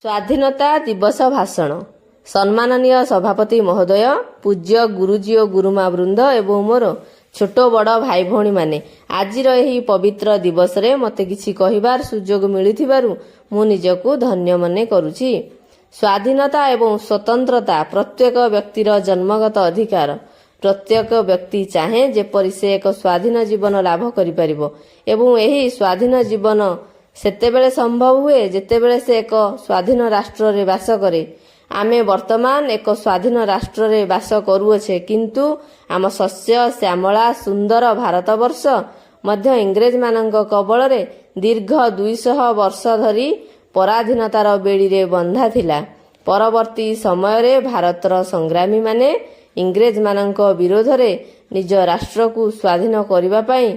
ସ୍ୱାଧୀନତା ଦିବସ ଭାଷଣ। ସମ୍ମାନନୀୟ ସଭାପତି ମହୋଦୟ, ପୂଜ୍ୟ ଗୁରୁଜୀ ଓ ଗୁରୁମା ବୃନ୍ଦ ଏବଂ ମୋର ଛୋଟ ବଡ଼ ଭାଇ ଭଉଣୀମାନେ, ଆଜିର ଏହି ପବିତ୍ର ଦିବସରେ ମୋତେ କିଛି କହିବାର ସୁଯୋଗ ମିଳିଥିବାରୁ ମୁଁ ନିଜକୁ ଧନ୍ୟ ମନେ କରୁଛି। ସ୍ୱାଧୀନତା ଏବଂ ସ୍ୱତନ୍ତ୍ରତା ପ୍ରତ୍ୟେକ ବ୍ୟକ୍ତିର ଜନ୍ମଗତ ଅଧିକାର। ପ୍ରତ୍ୟେକ ବ୍ୟକ୍ତି ଚାହେଁ ଯେପରି ସେ ଏକ ସ୍ୱାଧୀନ ଜୀବନ ଲାଭ କରିପାରିବ ଏବଂ ଏହି ସ୍ୱାଧୀନ ଜୀବନ ସେତେବେଳେ ସମ୍ଭବ ହୁଏ ଯେତେବେଳେ ସେ ଏକ ସ୍ୱାଧୀନ ରାଷ୍ଟ୍ରରେ ବାସ କରେ। ଆମେ ବର୍ତ୍ତମାନ ଏକ ସ୍ୱାଧୀନ ରାଷ୍ଟ୍ରରେ ବାସ କରୁଅଛେ, କିନ୍ତୁ ଆମ ଶସ୍ୟ ଶ୍ୟାମଳା ସୁନ୍ଦର ଭାରତବର୍ଷ ମଧ୍ୟ ଇଂରେଜମାନଙ୍କ କବଳରେ ଦୀର୍ଘ 200 ବର୍ଷ ଧରି ପରାଧୀନତାର ବେଡ଼ିରେ ବନ୍ଧା ଥିଲା। ପରବର୍ତ୍ତୀ ସମୟରେ ଭାରତର ସଂଗ୍ରାମୀମାନେ ଇଂରେଜମାନଙ୍କ ବିରୋଧରେ ନିଜ ରାଷ୍ଟ୍ରକୁ ସ୍ୱାଧୀନ କରିବା ପାଇଁ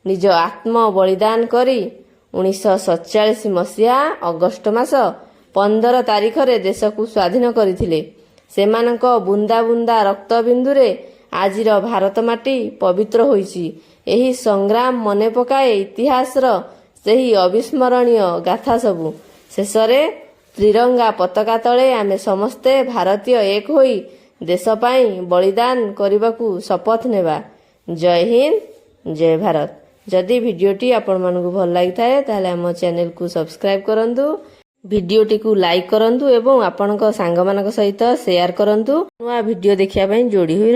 ନିଜ ଆତ୍ମ ବଳିଦାନ କରି 1947 ମସିହା ଅଗଷ୍ଟ ମାସ 15 ତାରିଖରେ ଦେଶକୁ ସ୍ୱାଧୀନ କରିଥିଲେ। ସେମାନଙ୍କ ବୁନ୍ଦା ବୁନ୍ଦା ରକ୍ତ ବିନ୍ଦୁରେ ଆଜିର ଭାରତ ମାଟି ପବିତ୍ର ହୋଇଛି। ଏହି ସଂଗ୍ରାମ ମନେ ପକାଏ ଇତିହାସର ସେହି ଅବିସ୍ମରଣୀୟ ଗାଥା ସବୁ। ଶେଷରେ ତ୍ରିରଙ୍ଗା ପତାକା ତଳେ ଆମେ ସମସ୍ତେ ଭାରତୀୟ ଏକ ହୋଇ ଦେଶ ପାଇଁ ବଳିଦାନ କରିବାକୁ ଶପଥ ନେବା। ଜୟ ହିନ୍ଦ, ଜୟ ଭାରତ। ଯଦି ଭିଡ଼ିଓଟି ଆପଣମାନଙ୍କୁ ଭଲ ଲାଗିଥାଏ ତାହେଲେ ଆମ ଚ୍ୟାନେଲକୁ ସବସ୍କ୍ରାଇବ୍ କରନ୍ତୁ, ଭିଡ଼ିଓଟିକୁ ଲାଇକ୍ କରନ୍ତୁ ଏବଂ ଆପଣଙ୍କ ସାଙ୍ଗମାନଙ୍କ ସହିତ ସେୟାର କରନ୍ତୁ। ନୂଆ ଭିଡ଼ିଓ ଦେଖିବା ପାଇଁ ଯୋଡ଼ି ହୋଇ